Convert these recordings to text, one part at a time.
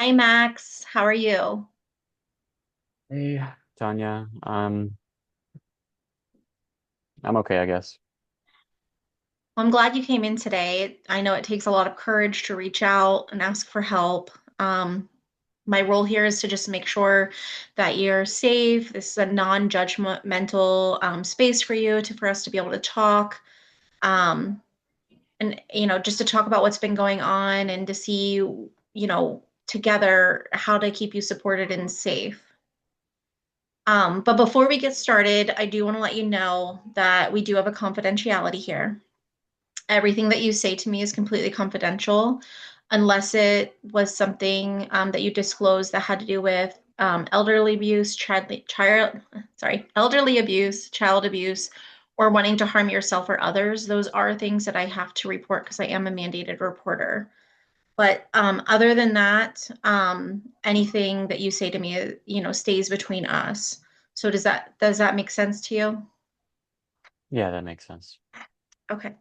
Hi Max, how are you? Hey, Tanya. I'm okay, I guess. Well, I'm glad you came in today. I know it takes a lot of courage to reach out and ask for help. My role here is to just make sure that you're safe. This is a non-judgmental space for you for us to be able to talk. Um, and just to talk about what's been going on and to see, together how to keep you supported and safe. But before we get started, I do want to let you know that we do have a confidentiality here. Everything that you say to me is completely confidential unless it was something that you disclosed that had to do with elderly abuse, elderly abuse, child abuse, or wanting to harm yourself or others. Those are things that I have to report because I am a mandated reporter. But other than that, anything that you say to me, stays between us. So does that make sense to you? Yeah, that makes sense. Okay.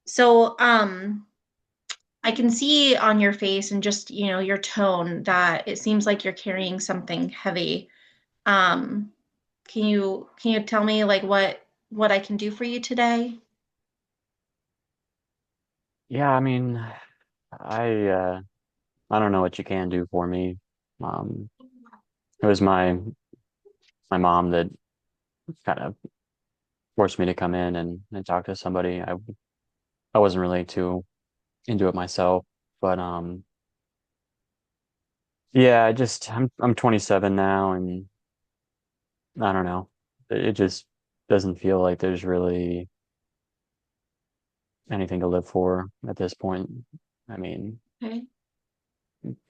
So I can see on your face and just, your tone that it seems like you're carrying something heavy. Um, can you tell me like what I can do for you today? Yeah, I uh I don't know what you can do for me. Um, it was my mom that kind of forced me to come in and talk to somebody. I wasn't really too into it myself, but yeah, I'm 27 now, and I don't know. It just doesn't feel like there's really anything to live for at this point. I mean, Okay.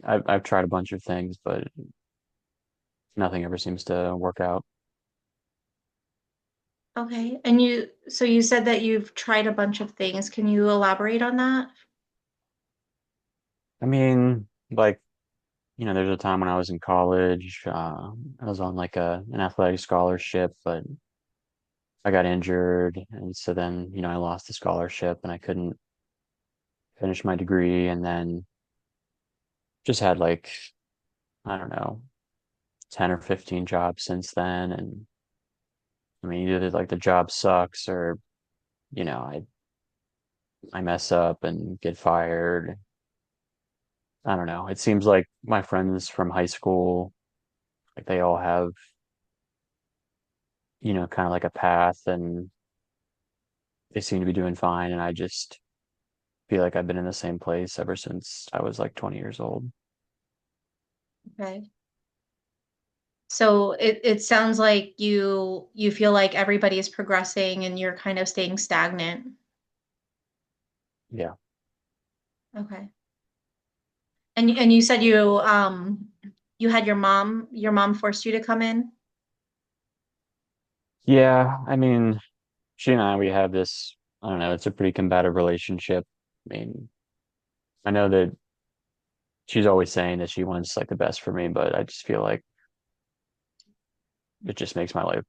I've tried a bunch of things, but nothing ever seems to work out. Okay. And you said that you've tried a bunch of things. Can you elaborate on that? I mean, like, there's a time when I was in college, I was on like an athletic scholarship, but I got injured, and so then, I lost the scholarship and I couldn't finish my degree, and then just had like, I don't know, 10 or 15 jobs since then. And I mean, either like the job sucks or, you know, I mess up and get fired. I don't know. It seems like my friends from high school, like they all have, kind of like a path, and they seem to be doing fine. And I just feel like I've been in the same place ever since I was like 20 years old. Okay. So it sounds like you feel like everybody is progressing and you're kind of staying stagnant. Yeah. Okay. And you said you had your mom forced you to come in? Yeah. I mean, she and we have this, I don't know, it's a pretty combative relationship. I mean, I know that she's always saying that she wants like the best for me, but I just feel like it just makes my life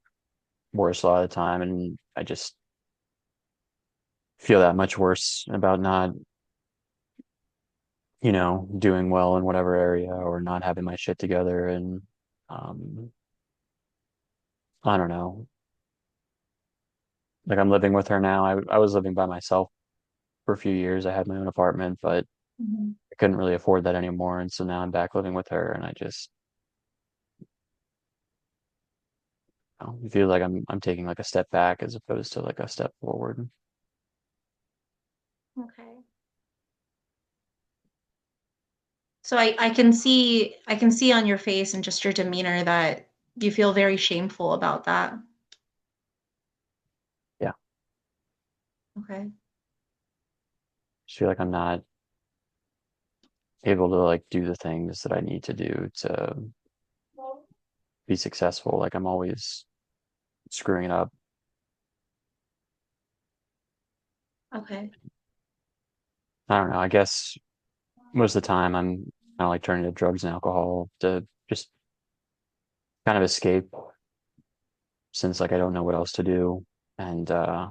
worse a lot of the time. And I just feel that much worse about not, doing well in whatever area or not having my shit together. And um, I don't know. Like I'm living with her now. I was living by myself for a few years. I had my own apartment, but Mhm. I couldn't really afford that anymore. And so now I'm back living with her, and I just feel like I'm taking like a step back as opposed to like a step forward. Okay. So I can see on your face and just your demeanor that you feel very shameful about that. Yeah. Okay. Just feel like I'm not able to like do the things that I need to do to be successful. Like I'm always screwing it up. Okay. I don't know. I guess most of the time I'm kind of like turning to drugs and alcohol to just kind of escape since like I don't know what else to do. And I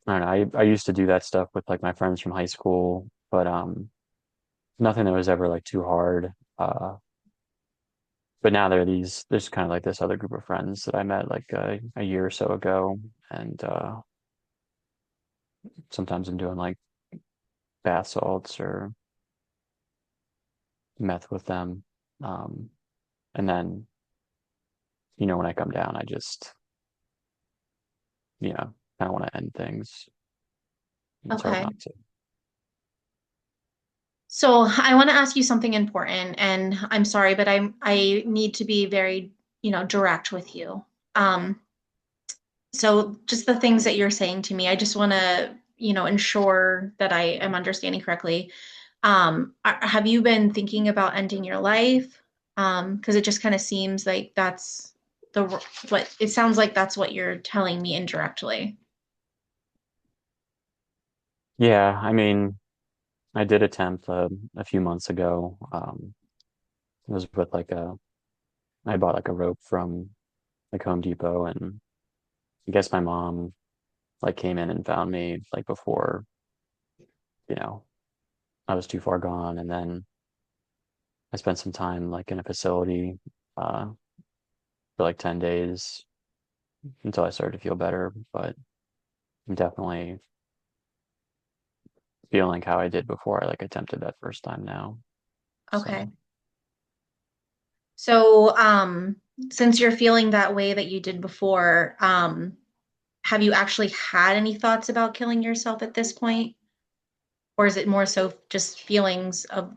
don't know. I used to do that stuff with like my friends from high school, but nothing that was ever like too hard. But now there's kind of like this other group of friends that I met like a year or so ago, and sometimes I'm doing like bath salts or meth with them. Um, and then, when I come down, I just, kind of want to end things. It's hard Okay. not to. So I want to ask you something important, and I'm sorry, but I need to be very, direct with you. Um, so just the things that you're saying to me, I just want to, ensure that I am understanding correctly. Have you been thinking about ending your life? Because it just kind of seems like that's the what it sounds like that's what you're telling me indirectly. Yeah, I mean, I did attempt a few months ago. It was with I bought like a rope from like Home Depot, and I guess my mom like came in and found me like before, you know, I was too far gone. And then I spent some time like in a facility uh, for like 10 days until I started to feel better. But I'm definitely feeling like how I did before I like attempted that first time now. Okay. So, So, since you're feeling that way that you did before, have you actually had any thoughts about killing yourself at this point? Or is it more so just feelings of,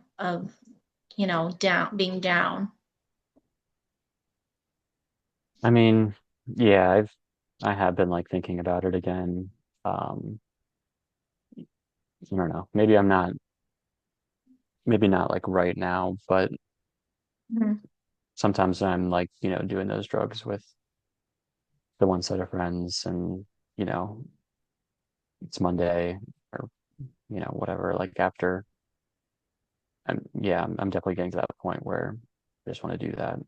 down, being down? I mean, yeah, I have been like thinking about it again. Um, I don't know. Maybe not like right now, but Mhm. sometimes I'm like, doing those drugs with the one set of friends and, you know, it's Monday or, whatever, like after I'm definitely getting to that point where I just want to do that.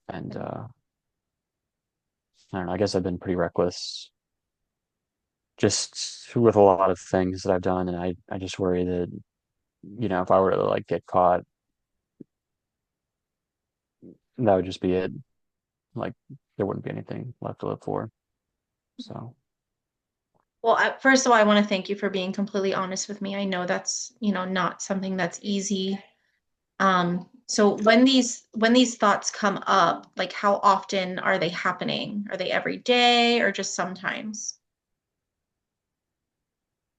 And I don't know, I guess I've been pretty reckless just with a lot of things that I've done. And I just worry that, if I were to like get caught, that would just be it. Like there wouldn't be anything left to live for. So Well, first of all, I want to thank you for being completely honest with me. I know that's, not something that's easy. So when these thoughts come up, like how often are they happening? Are they every day or just sometimes?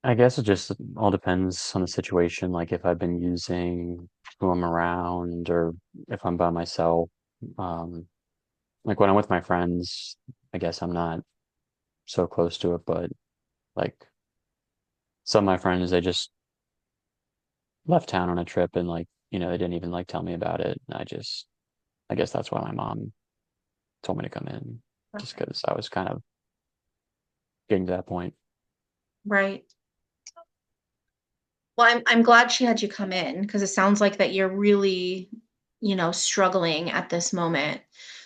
I guess it just all depends on the situation. Like if I've been using who I'm around or if I'm by myself. Um, like when I'm with my friends, I guess I'm not so close to it, but like some of my friends, they just left town on a trip and like, they didn't even like tell me about it. And I guess that's why my mom told me to come in, just Okay. because I was kind of getting to that point. Right. Well, I'm glad she had you come in because it sounds like that you're really, struggling at this moment.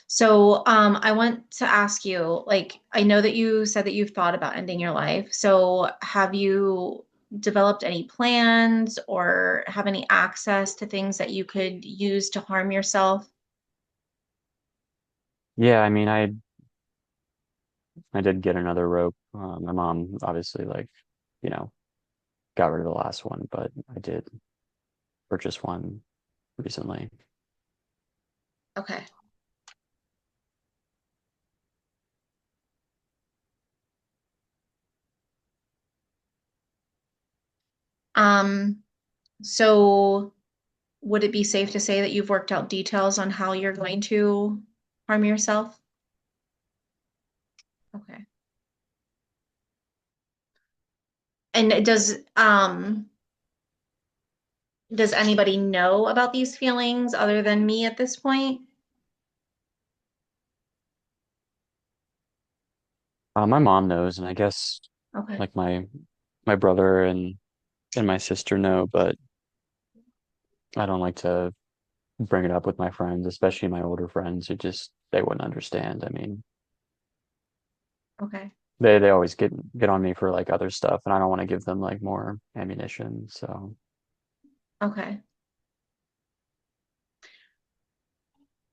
So, I want to ask you, like, I know that you said that you've thought about ending your life. So, have you developed any plans or have any access to things that you could use to harm yourself? Yeah, I mean, I did get another rope. My mom obviously like, you know, got rid of the last one, but I did purchase one recently. Okay. Um, so would it be safe to say that you've worked out details on how you're going to harm yourself? Okay. And does anybody know about these feelings other than me at this point? My mom knows, and I guess Okay. like my brother and my sister know, but I don't like to bring it up with my friends, especially my older friends who just they wouldn't understand. I mean, Okay. they always get on me for like other stuff, and I don't want to give them like more ammunition. So Okay.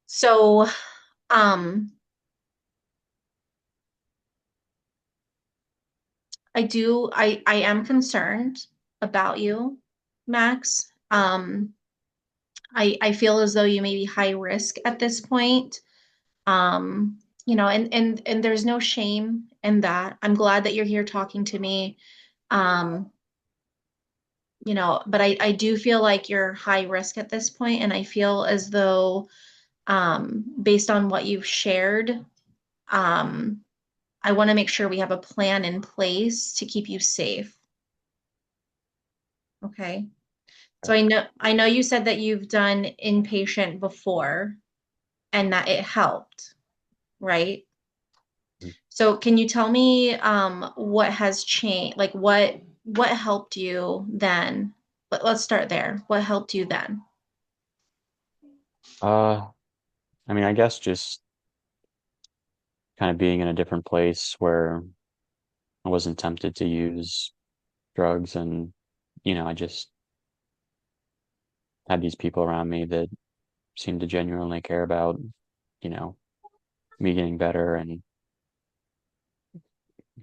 So, um, I am concerned about you, Max. I feel as though you may be high risk at this point. And there's no shame in that. I'm glad that you're here talking to me. Um, but I do feel like you're high risk at this point, and I feel as though, based on what you've shared, um, I want to make sure we have a plan in place to keep you safe. Okay. So I know you said that you've done inpatient before and that it helped, right? So can you tell me what has changed? Like what helped you then? Let's start there. What helped you then? Uh, I mean, I guess just kind of being in a different place where I wasn't tempted to use drugs and, I just had these people around me that seemed to genuinely care about, you know, me getting better and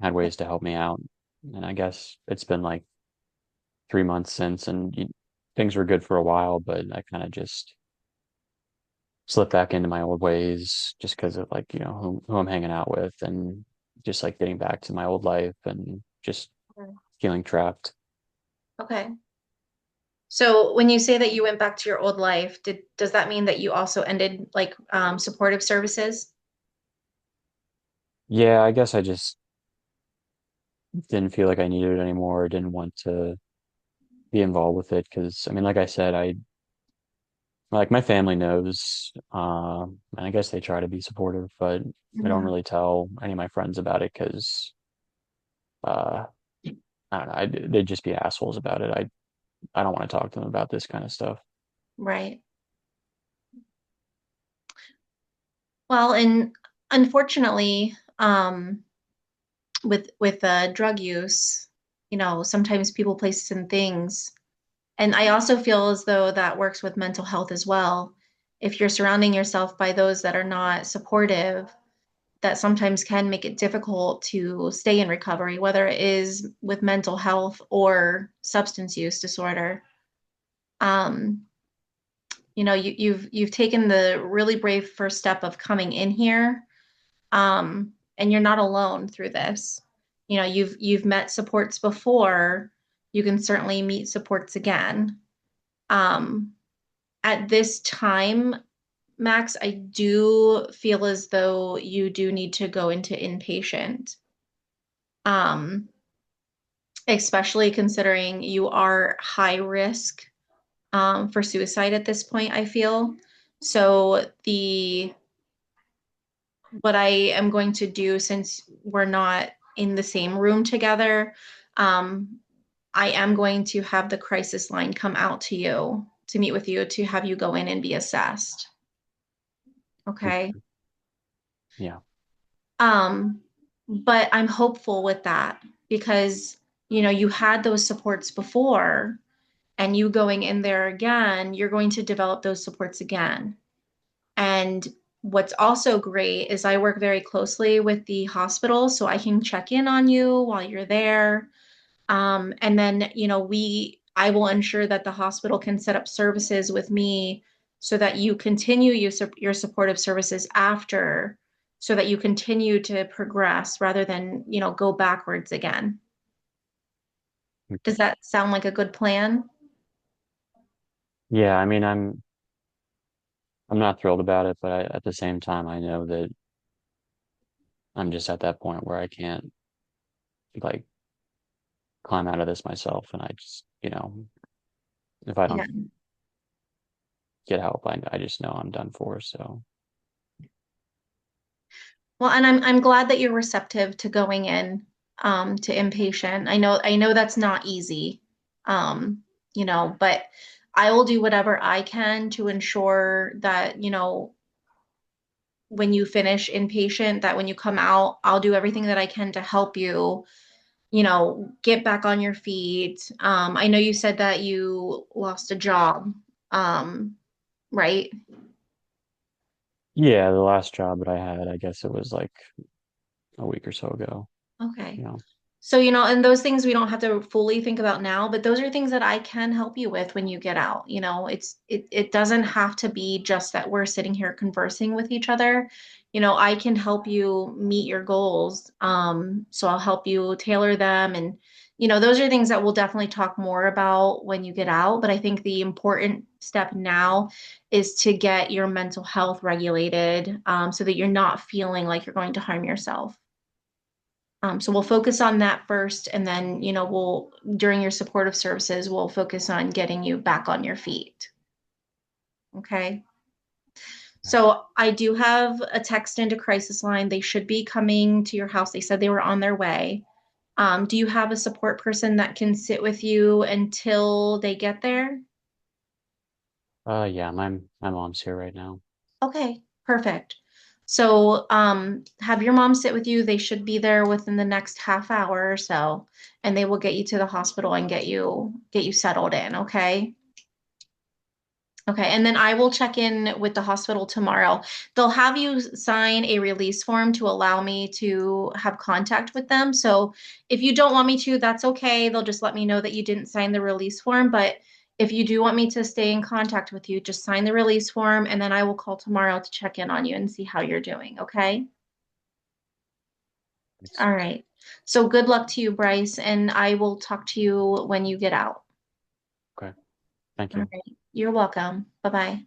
had ways to help me out. And I guess it's been like 3 months since, and things were good for a while, but I kind of just slipped back into my old ways just because of like, who I'm hanging out with and just like getting back to my old life and just feeling trapped. Okay. So when you say that you went back to your old life, does that mean that you also ended like supportive services? Yeah, I guess I just didn't feel like I needed it anymore. Didn't want to be involved with it because, I mean, like I said, like my family knows, and I guess they try to be supportive, but I don't Mhm. really tell any of my friends about it because, uh, I don't know, they'd just be assholes about it. I don't want to talk to them about this kind of stuff. Right. Well, and unfortunately, with drug use, sometimes people, places, and things. And I also feel as though that works with mental health as well. If you're surrounding yourself by those that are not supportive, that sometimes can make it difficult to stay in recovery, whether it is with mental health or substance use disorder. Um, you've taken the really brave first step of coming in here, and you're not alone through this. You've met supports before. You can certainly meet supports again. Um, at this time, Max, I do feel as though you do need to go into inpatient, um, especially considering you are high risk for suicide at this point, I feel. So the what I am going to do, since we're not in the same room together, um, I am going to have the crisis line come out to you to meet with you to have you go in and be assessed. Okay. Yeah. Um, but I'm hopeful with that because, you had those supports before, and you going in there again, you're going to develop those supports again. And what's also great is I work very closely with the hospital, so I can check in on you while you're there. And then, I will ensure that the hospital can set up services with me so that you continue your supportive services after, so that you continue to progress rather than, go backwards again. Does Okay. that sound like a good plan? Yeah, I mean, I'm not thrilled about it, but at the same time, I know that I'm just at that point where I can't like climb out of this myself, and I just, if I Yeah. don't get help, I just know I'm done for. So, Well, and I'm glad that you're receptive to going in to inpatient. I know that's not easy, but I will do whatever I can to ensure that, when you finish inpatient, that when you come out, I'll do everything that I can to help you, get back on your feet. I know you said that you lost a job, um, right? Yeah, the last job that I had, I guess it was like a week or so ago, you Okay. know. So, and those things we don't have to fully think about now, but those are things that I can help you with when you get out. It doesn't have to be just that we're sitting here conversing with each other. I can help you meet your goals. So I'll help you tailor them, and those are things that we'll definitely talk more about when you get out. But I think the important step now is to get your mental health regulated, so that you're not feeling like you're going to harm yourself. So we'll focus on that first, and then, during your supportive services, we'll focus on getting you back on your feet. Okay. So I do have a text into crisis line. They should be coming to your house. They said they were on their way. Do you have a support person that can sit with you until they get there? Yeah, my mom's here right now. Okay, perfect. So, have your mom sit with you. They should be there within the next half hour or so, and they will get you to the hospital and get you settled in, okay? Okay, and then I will check in with the hospital tomorrow. They'll have you sign a release form to allow me to have contact with them. So if you don't want me to, that's okay. They'll just let me know that you didn't sign the release form. But if you do want me to stay in contact with you, just sign the release form, and then I will call tomorrow to check in on you and see how you're doing. Okay? Thanks. All right. So good luck to you, Bryce, and I will talk to you when you get out. Okay, thank All you. right. You're welcome. Bye-bye.